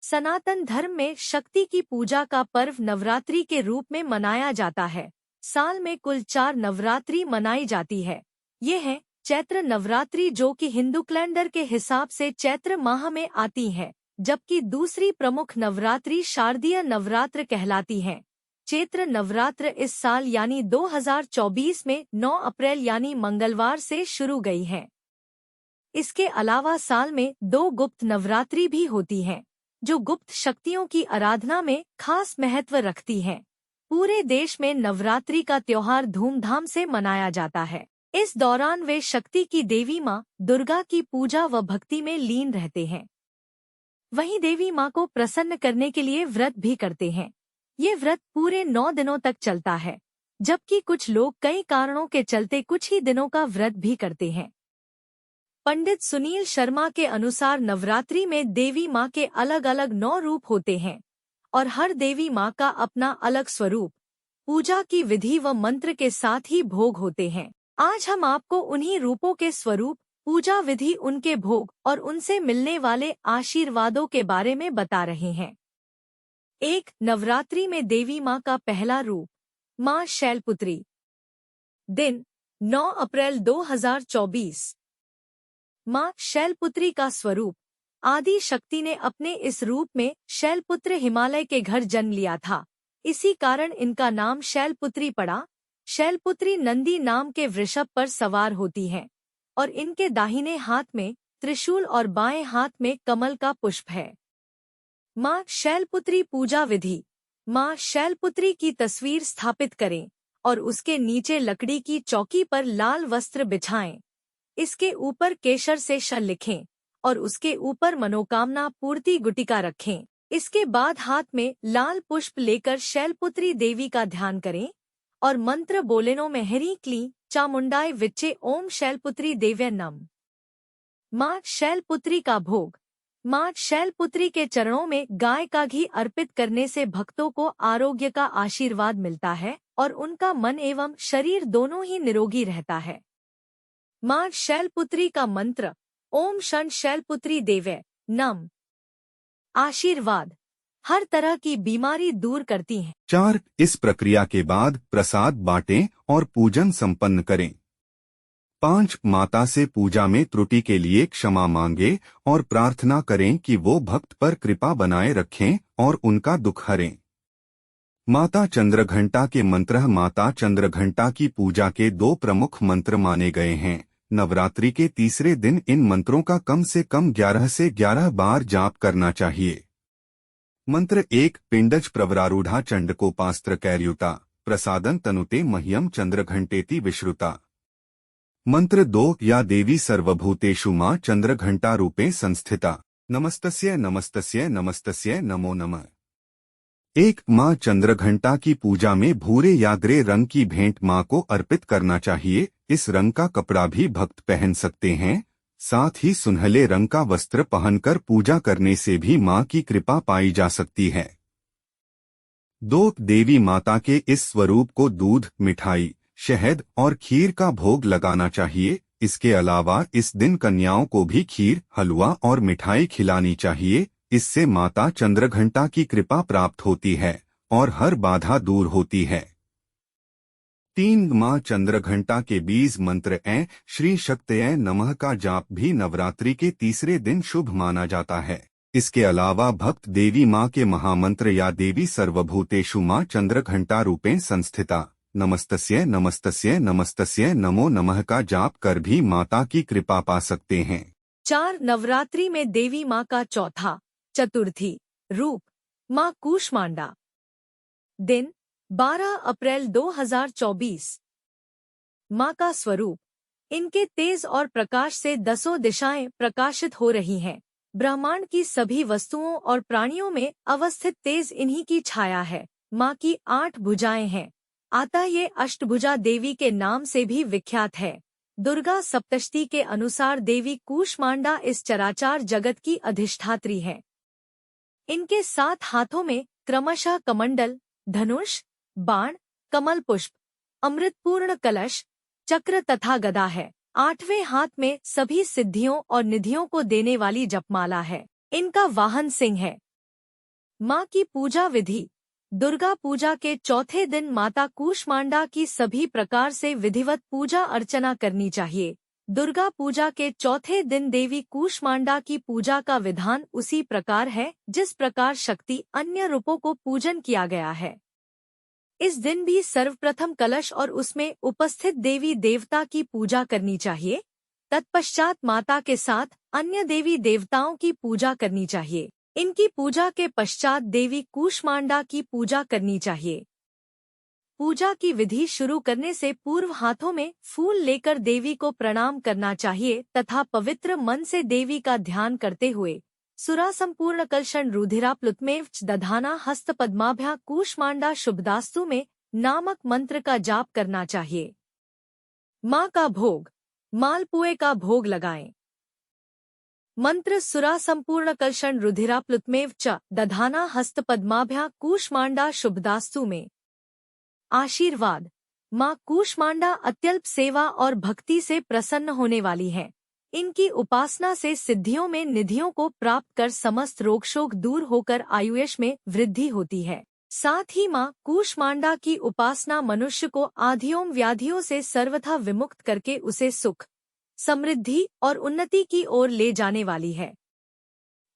सनातन धर्म में शक्ति की पूजा का पर्व नवरात्रि के रूप में मनाया जाता है। साल में कुल 4 नवरात्रि मनाई जाती है। ये है चैत्र नवरात्रि, जो कि हिंदू कैलेंडर के हिसाब से चैत्र माह में आती है, जबकि दूसरी प्रमुख नवरात्रि शारदीय नवरात्र कहलाती है। चैत्र नवरात्र इस साल यानी 2024 में 9 अप्रैल यानी मंगलवार से शुरू गई है। इसके अलावा साल में 2 गुप्त नवरात्रि भी होती हैं, जो गुप्त शक्तियों की आराधना में खास महत्व रखती हैं। पूरे देश में नवरात्रि का त्योहार धूमधाम से मनाया जाता है। इस दौरान वे शक्ति की देवी माँ दुर्गा की पूजा व भक्ति में लीन रहते हैं। वहीं देवी माँ को प्रसन्न करने के लिए व्रत भी करते हैं। ये व्रत पूरे 9 दिनों तक चलता है, जबकि कुछ लोग कई कारणों के चलते कुछ ही दिनों का व्रत भी करते हैं। पंडित सुनील शर्मा के अनुसार नवरात्रि में देवी माँ के अलग अलग 9 रूप होते हैं और हर देवी माँ का अपना अलग स्वरूप, पूजा की विधि व मंत्र के साथ ही भोग होते हैं। आज हम आपको उन्हीं रूपों के स्वरूप, पूजा विधि, उनके भोग और उनसे मिलने वाले आशीर्वादों के बारे में बता रहे हैं। 1. नवरात्रि में देवी माँ का पहला रूप, माँ शैलपुत्री। दिन 9 अप्रैल 2024। माँ शैलपुत्री का स्वरूप, आदि शक्ति ने अपने इस रूप में शैलपुत्र हिमालय के घर जन्म लिया था। इसी कारण इनका नाम शैलपुत्री पड़ा। शैलपुत्री नंदी नाम के वृषभ पर सवार होती हैं और इनके दाहिने हाथ में त्रिशूल और बाएं हाथ में कमल का पुष्प है। माँ शैलपुत्री पूजा विधि। माँ शैलपुत्री की तस्वीर स्थापित करें और उसके नीचे लकड़ी की चौकी पर लाल वस्त्र बिछाएं। इसके ऊपर केशर से शल लिखें और उसके ऊपर मनोकामना पूर्ति गुटिका रखें। इसके बाद हाथ में लाल पुष्प लेकर शैलपुत्री देवी का ध्यान करें और मंत्र बोलेनो में ह्रीं क्लीं चामुंडाय विच्चे ओम शैलपुत्री देव्य नम। माँ शैलपुत्री का भोग। माँ शैलपुत्री के चरणों में गाय का घी अर्पित करने से भक्तों को आरोग्य का आशीर्वाद मिलता है और उनका मन एवं शरीर दोनों ही निरोगी रहता है। माँ शैलपुत्री का मंत्र, ओम षण शैलपुत्री देव्य नम। आशीर्वाद, हर तरह की बीमारी दूर करती है। 4. इस प्रक्रिया के बाद प्रसाद बांटें और पूजन संपन्न करें। 5. माता से पूजा में त्रुटि के लिए क्षमा मांगे और प्रार्थना करें कि वो भक्त पर कृपा बनाए रखें और उनका दुख हरें। माता चंद्रघंटा के मंत्र। माता चंद्रघंटा की पूजा के 2 प्रमुख मंत्र माने गए हैं। नवरात्रि के तीसरे दिन इन मंत्रों का कम से कम 11 से 11 बार जाप करना चाहिए। मंत्र 1. पिंडज प्रवरारूढ़ा चंडकोपास्त्र कैर्युता प्रसादन तनुते मह्यम चंद्रघंटेति विश्रुता। मंत्र 2. या देवी सर्वभूतेषु मां चंद्रघंटा रूपे संस्थिता नमस्तस्यै नमस्तस्यै नमस्तस्यै नमो नमः। 1. मां चंद्रघंटा की पूजा में भूरे या ग्रे रंग की भेंट मां को अर्पित करना चाहिए। इस रंग का कपड़ा भी भक्त पहन सकते हैं। साथ ही सुनहले रंग का वस्त्र पहनकर पूजा करने से भी मां की कृपा पाई जा सकती है। 2. देवी माता के इस स्वरूप को दूध, मिठाई, शहद और खीर का भोग लगाना चाहिए। इसके अलावा इस दिन कन्याओं को भी खीर, हलवा और मिठाई खिलानी चाहिए। इससे माता चंद्रघंटा की कृपा प्राप्त होती है और हर बाधा दूर होती है। 3. मां चंद्रघंटा के बीज मंत्र ऐं श्री शक्तये नमः का जाप भी नवरात्रि के तीसरे दिन शुभ माना जाता है। इसके अलावा भक्त देवी मां के महामंत्र या देवी सर्वभूतेषु मां चंद्रघंटा रूपेण संस्थिता नमस्तस्यै नमस्तस्यै नमस्तस्यै नमो नमः का जाप कर भी माता की कृपा पा सकते हैं। 4. नवरात्रि में देवी मां का चौथा, चतुर्थी रूप, मां कूष्मांडा। दिन 12 अप्रैल 2024। मां का स्वरूप, इनके तेज और प्रकाश से 10 दिशाएं प्रकाशित हो रही हैं। ब्रह्मांड की सभी वस्तुओं और प्राणियों में अवस्थित तेज इन्हीं की छाया है। मां की 8 भुजाएं हैं, अतः ये अष्टभुजा देवी के नाम से भी विख्यात है। दुर्गा सप्तशती के अनुसार देवी कूष्मांडा इस चराचार जगत की अधिष्ठात्री है। इनके 7 हाथों में क्रमशः कमंडल, धनुष, बाण, कमल पुष्प, अमृतपूर्ण कलश, चक्र तथा गदा है। 8वें हाथ में सभी सिद्धियों और निधियों को देने वाली जपमाला है। इनका वाहन सिंह है। माँ की पूजा विधि। दुर्गा पूजा के चौथे दिन माता कूष्मांडा की सभी प्रकार से विधिवत पूजा अर्चना करनी चाहिए। दुर्गा पूजा के चौथे दिन देवी कूष्मांडा की पूजा का विधान उसी प्रकार है जिस प्रकार शक्ति अन्य रूपों को पूजन किया गया है। इस दिन भी सर्वप्रथम कलश और उसमें उपस्थित देवी देवता की पूजा करनी चाहिए। तत्पश्चात माता के साथ अन्य देवी देवताओं की पूजा करनी चाहिए। इनकी पूजा के पश्चात देवी कूष्मांडा की पूजा करनी चाहिए। पूजा की विधि शुरू करने से पूर्व हाथों में फूल लेकर देवी को प्रणाम करना चाहिए तथा पवित्र मन से देवी का ध्यान करते हुए सुरा संपूर्ण कलशन रुधिराप्लुतमेव दधाना हस्तपद्माभ्या कूष्मांडा शुभदास्तु में नामक मंत्र का जाप करना चाहिए। माँ का भोग। मालपुए का भोग लगाएं। मंत्र सुरा संपूर्ण कलशन रुधिराप्लुतमेव दधाना हस्तपद्माभ्या कूष्मांडा शुभदास्तु में। आशीर्वाद। माँ कूष्मांडा अत्यल्प सेवा और भक्ति से प्रसन्न होने वाली हैं। इनकी उपासना से सिद्धियों में निधियों को प्राप्त कर समस्त रोगशोक दूर होकर आयुष में वृद्धि होती है। साथ ही माँ कूष्मांडा की उपासना मनुष्य को आधियों व्याधियों से सर्वथा विमुक्त करके उसे सुख, समृद्धि और उन्नति की ओर ले जाने वाली है।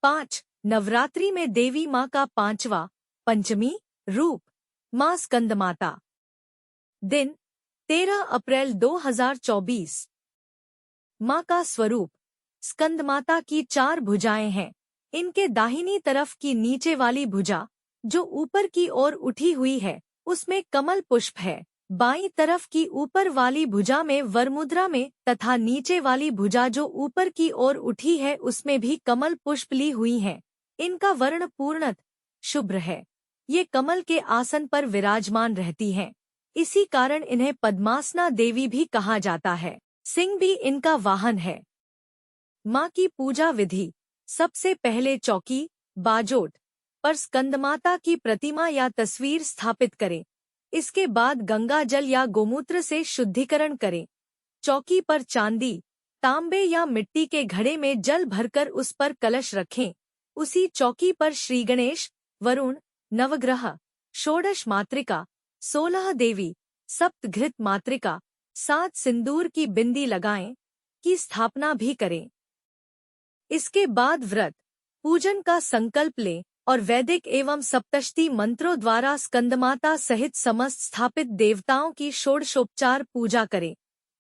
5. नवरात्रि में देवी माँ का पांचवा पंचमी रूप माँ स्कंदमाता। दिन 13 अप्रैल 2024। माँ का स्वरूप। स्कंदमाता की 4 भुजाएं हैं। इनके दाहिनी तरफ की नीचे वाली भुजा जो ऊपर की ओर उठी हुई है उसमें कमल पुष्प है। बाईं तरफ की ऊपर वाली भुजा में वरमुद्रा में तथा नीचे वाली भुजा जो ऊपर की ओर उठी है उसमें भी कमल पुष्प ली हुई हैं। इनका वर्ण पूर्णत शुभ्र है। ये कमल के आसन पर विराजमान रहती हैं। इसी कारण इन्हें पद्मासना देवी भी कहा जाता है। सिंह भी इनका वाहन है। माँ की पूजा विधि। सबसे पहले चौकी बाजोट पर स्कंदमाता की प्रतिमा या तस्वीर स्थापित करें। इसके बाद गंगा जल या गोमूत्र से शुद्धिकरण करें। चौकी पर चांदी, तांबे या मिट्टी के घड़े में जल भरकर उस पर कलश रखें। उसी चौकी पर श्री गणेश, वरुण, नवग्रह, षोडश मातृका, 16 देवी, सप्तघृत मातृका, 7 सिंदूर की बिंदी लगाएं की स्थापना भी करें। इसके बाद व्रत पूजन का संकल्प लें और वैदिक एवं सप्तशती मंत्रों द्वारा स्कंदमाता सहित समस्त स्थापित देवताओं की षोडशोपचार पूजा करें।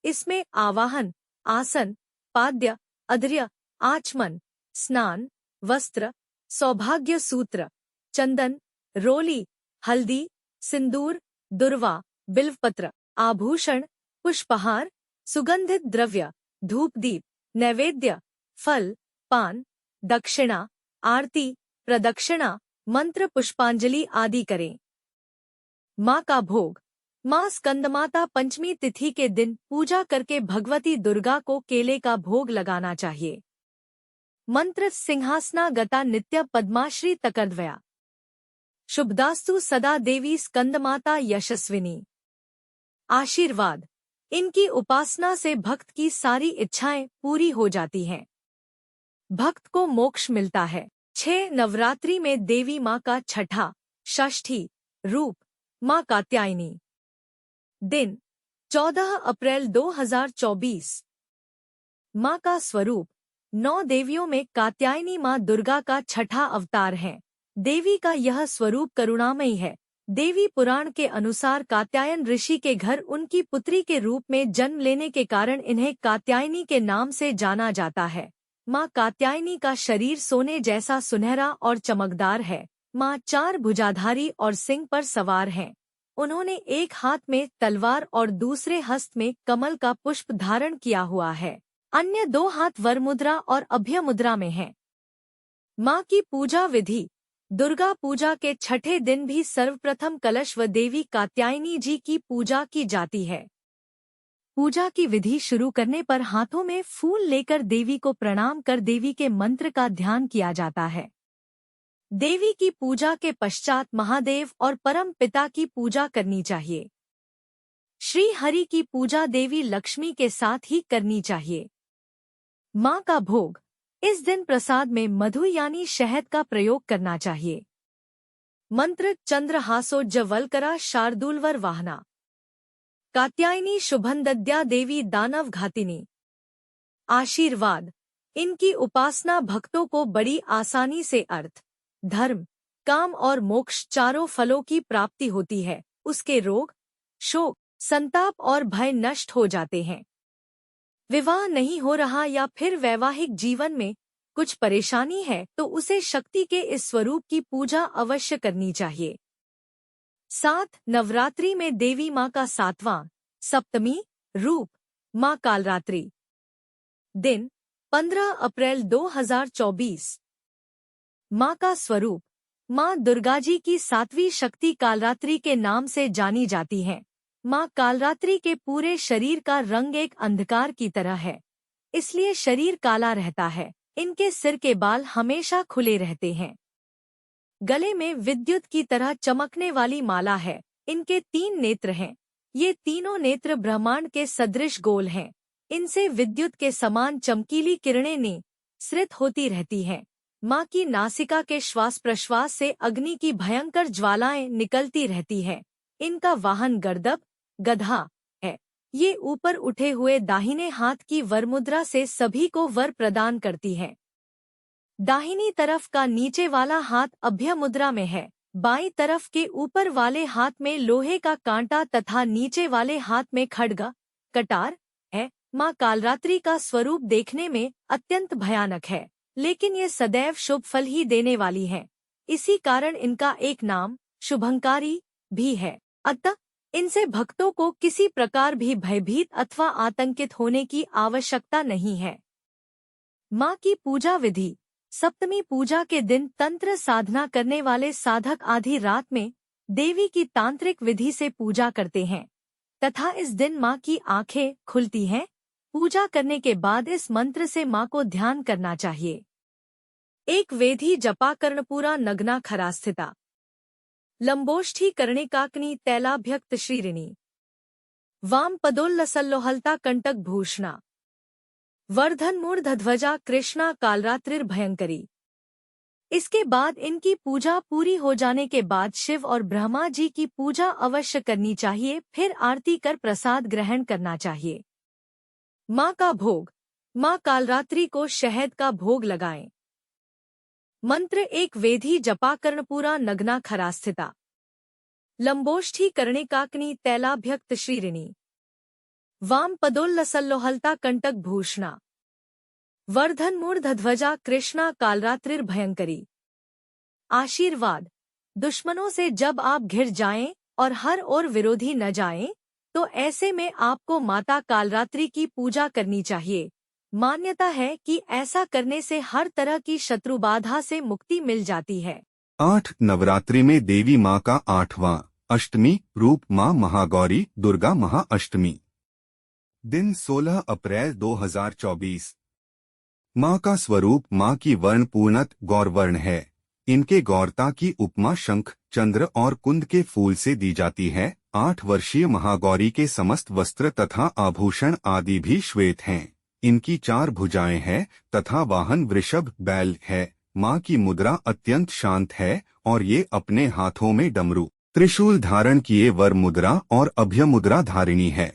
इसमें आवाहन, आसन, पाद्य, अध्र्य, आचमन, स्नान, वस्त्र, सौभाग्य सूत्र, चंदन, रोली, हल्दी, सिंदूर, दुर्वा, बिल्वपत्र, आभूषण, पुष्पहार, सुगंधित द्रव्य, धूपदीप, नैवेद्य, फल, पान, दक्षिणा, आरती, प्रदक्षिणा, मंत्र पुष्पांजलि आदि करें। माँ का भोग। माँ स्कंदमाता पंचमी तिथि के दिन पूजा करके भगवती दुर्गा को केले का भोग लगाना चाहिए। मंत्र सिंहासना गता नित्य पद्माश्री तकर्द्वया। शुभदास्तु सदा देवी स्कंदमाता यशस्विनी। आशीर्वाद। इनकी उपासना से भक्त की सारी इच्छाएं पूरी हो जाती हैं। भक्त को मोक्ष मिलता है। 6 नवरात्रि में देवी माँ का छठा षष्ठी रूप माँ कात्यायनी। दिन 14 अप्रैल 2024। माँ का स्वरूप। 9 देवियों में कात्यायनी माँ दुर्गा का छठा अवतार है। देवी का यह स्वरूप करुणामयी है। देवी पुराण के अनुसार कात्यायन ऋषि के घर उनकी पुत्री के रूप में जन्म लेने के कारण इन्हें कात्यायनी के नाम से जाना जाता है। माँ कात्यायनी का शरीर सोने जैसा सुनहरा और चमकदार है। माँ 4 भुजाधारी और सिंह पर सवार हैं। उन्होंने एक हाथ में तलवार और दूसरे हस्त में कमल का पुष्प धारण किया हुआ है। अन्य 2 हाथ वरमुद्रा और अभय मुद्रा में हैं। माँ की पूजा विधि। दुर्गा पूजा के छठे दिन भी सर्वप्रथम कलश व देवी कात्यायनी जी की पूजा की जाती है। पूजा की विधि शुरू करने पर हाथों में फूल लेकर देवी को प्रणाम कर देवी के मंत्र का ध्यान किया जाता है। देवी की पूजा के पश्चात महादेव और परम पिता की पूजा करनी चाहिए। श्री हरि की पूजा देवी लक्ष्मी के साथ ही करनी चाहिए। माँ का भोग। इस दिन प्रसाद में मधु यानी शहद का प्रयोग करना चाहिए। मंत्र चंद्रहासोज्ज्वलकरा शार्दूलवर वाहना कात्यायनी शुभंदद्या देवी दानव घातिनी। आशीर्वाद। इनकी उपासना भक्तों को बड़ी आसानी से अर्थ, धर्म, काम और मोक्ष चारों फलों की प्राप्ति होती है। उसके रोग, शोक, संताप और भय नष्ट हो जाते हैं। विवाह नहीं हो रहा या फिर वैवाहिक जीवन में कुछ परेशानी है तो उसे शक्ति के इस स्वरूप की पूजा अवश्य करनी चाहिए। 7 नवरात्रि में देवी माँ का 7वां सप्तमी रूप माँ कालरात्रि। दिन 15 अप्रैल 2024। माँ का स्वरूप माँ दुर्गाजी की 7वीं शक्ति कालरात्रि के नाम से जानी जाती हैं। माँ कालरात्रि के पूरे शरीर का रंग एक अंधकार की तरह है, इसलिए शरीर काला रहता है। इनके सिर के बाल हमेशा खुले रहते हैं। गले में विद्युत की तरह चमकने वाली माला है। इनके 3 नेत्र हैं। ये तीनों नेत्र ब्रह्मांड के सदृश गोल हैं। इनसे विद्युत के समान चमकीली किरणें निःसृत होती रहती हैं। माँ की नासिका के श्वास प्रश्वास से अग्नि की भयंकर ज्वालाएं निकलती रहती हैं। इनका वाहन गर्दभ गधा है। ये ऊपर उठे हुए दाहिने हाथ की वरमुद्रा से सभी को वर प्रदान करती है। दाहिनी तरफ का नीचे वाला हाथ अभय मुद्रा में है। बाईं तरफ के ऊपर वाले हाथ में लोहे का कांटा तथा नीचे वाले हाथ में खड्ग कटार है। माँ कालरात्रि का स्वरूप देखने में अत्यंत भयानक है, लेकिन ये सदैव शुभ फल ही देने वाली है। इसी कारण इनका एक नाम शुभंकारी भी है। अतः इनसे भक्तों को किसी प्रकार भी भयभीत अथवा आतंकित होने की आवश्यकता नहीं है। माँ की पूजा विधि। सप्तमी पूजा के दिन तंत्र साधना करने वाले साधक आधी रात में देवी की तांत्रिक विधि से पूजा करते हैं तथा इस दिन माँ की आंखें खुलती हैं। पूजा करने के बाद इस मंत्र से माँ को ध्यान करना चाहिए। एक वेधी जपा कर्णपुरा नग्ना खरास्थिता लंबोष्ठी कर्णिकाग्नि तैलाभ्यक्त श्रीरिणी वाम पदोल्लसल्लोहलता कंटक भूषणा वर्धन मूर्धध्वजा कृष्णा कालरात्रिर्भयंकरी। इसके बाद इनकी पूजा पूरी हो जाने के बाद शिव और ब्रह्मा जी की पूजा अवश्य करनी चाहिए। फिर आरती कर प्रसाद ग्रहण करना चाहिए। माँ का भोग। माँ कालरात्रि को शहद का भोग लगाएं। मंत्र एक वेधी जपा कर्णपुरा नग्ना खरास्थिता लंबोष्ठी कर्णिकाग्नि तैलाभ्यक्त श्रीरिणी वाम पदोल्लसल्लोहलता कंटक भूषणा वर्धन मूर्धध्वजा कृष्णा कालरात्रिर्भयंकरी। आशीर्वाद। दुश्मनों से जब आप घिर जाएं और हर ओर विरोधी न जाएं, तो ऐसे में आपको माता कालरात्रि की पूजा करनी चाहिए। मान्यता है कि ऐसा करने से हर तरह की शत्रु बाधा से मुक्ति मिल जाती है। 8 नवरात्रि में देवी माँ का 8वां अष्टमी रूप माँ महागौरी दुर्गा महाअष्टमी। दिन 16 अप्रैल 2024। माँ का स्वरूप माँ की वर्ण पूर्णत गौरवर्ण है। इनके गौरता की उपमा शंख, चंद्र और कुंद के फूल से दी जाती है। 8 वर्षीय महागौरी के समस्त वस्त्र तथा आभूषण आदि भी श्वेत हैं। इनकी 4 भुजाएं हैं तथा वाहन वृषभ बैल है। माँ की मुद्रा अत्यंत शांत है और ये अपने हाथों में डमरू त्रिशूल धारण किए वर मुद्रा और अभय मुद्रा धारिणी है।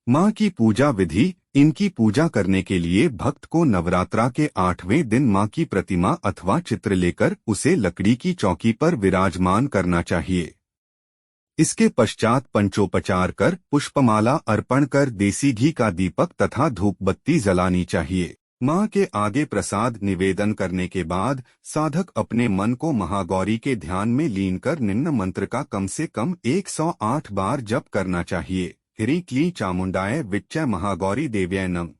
माँ की पूजा विधि। इनकी पूजा करने के लिए भक्त को नवरात्रा के 8वें दिन माँ की प्रतिमा अथवा चित्र लेकर उसे लकड़ी की चौकी पर विराजमान करना चाहिए। इसके पश्चात पंचोपचार कर पुष्पमाला अर्पण कर देसी घी का दीपक तथा धूप बत्ती जलानी चाहिए। माँ के आगे प्रसाद निवेदन करने के बाद साधक अपने मन को महागौरी के ध्यान में लीन कर निम्न मंत्र का कम से कम 108 बार जप करना चाहिए। ह्रीं क्लीं चामुंडाय विच्चय महागौरी देव्यै नमः।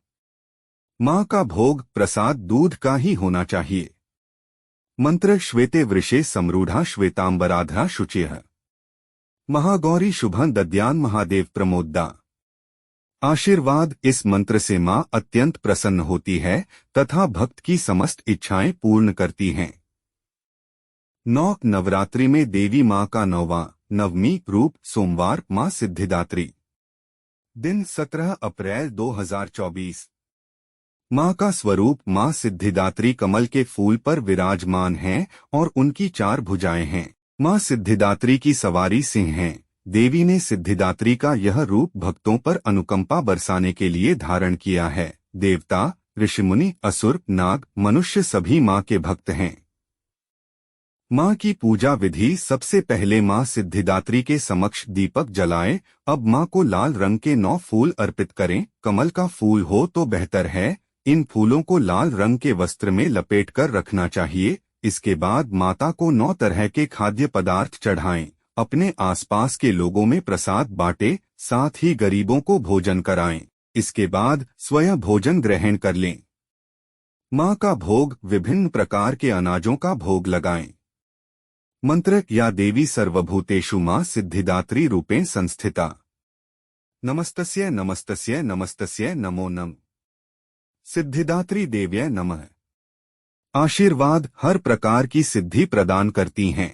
माँ का भोग प्रसाद दूध का ही होना चाहिए। मंत्र श्वेते वृषे समरूढ़ा श्वेतांबराधा शुचिः महागौरी शुभं दद्यान महादेव प्रमोदा। आशीर्वाद। इस मंत्र से माँ अत्यंत प्रसन्न होती है तथा भक्त की समस्त इच्छाएं पूर्ण करती हैं। 9 नवरात्रि में देवी माँ का 9वां नवमी रूप सोमवार माँ सिद्धिदात्री। दिन 17 अप्रैल 2024। माँ का स्वरूप माँ सिद्धिदात्री कमल के फूल पर विराजमान है और उनकी 4 भुजाएं हैं। माँ सिद्धिदात्री की सवारी सिंह है। देवी ने सिद्धिदात्री का यह रूप भक्तों पर अनुकंपा बरसाने के लिए धारण किया है। देवता, ऋषिमुनि, असुर, नाग, मनुष्य सभी माँ के भक्त हैं। माँ की पूजा विधि। सबसे पहले माँ सिद्धिदात्री के समक्ष दीपक जलाएं। अब माँ को लाल रंग के 9 फूल अर्पित करें। कमल का फूल हो तो बेहतर है। इन फूलों को लाल रंग के वस्त्र में लपेटकर रखना चाहिए। इसके बाद माता को 9 तरह के खाद्य पदार्थ चढ़ाएं। अपने आसपास के लोगों में प्रसाद बांटें, साथ ही गरीबों को भोजन कराएं। इसके बाद स्वयं भोजन ग्रहण कर लें। माँ का भोग। विभिन्न प्रकार के अनाजों का भोग लगाएं। मंत्र या देवी सर्वभूतेषु मां सिद्धिदात्री रूपेण संस्थिता। नमस्तस्य नमस्तस्य नमस्तस्य नमो नमः। सिद्धिदात्री देव्यै नमः। आशीर्वाद। हर प्रकार की सिद्धि प्रदान करती हैं।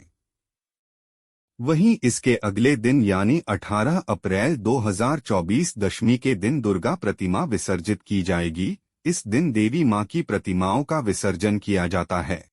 वहीं इसके अगले दिन यानी 18 अप्रैल 2024 दशमी के दिन दुर्गा प्रतिमा विसर्जित की जाएगी। इस दिन देवी मां की प्रतिमाओं का विसर्जन किया जाता है।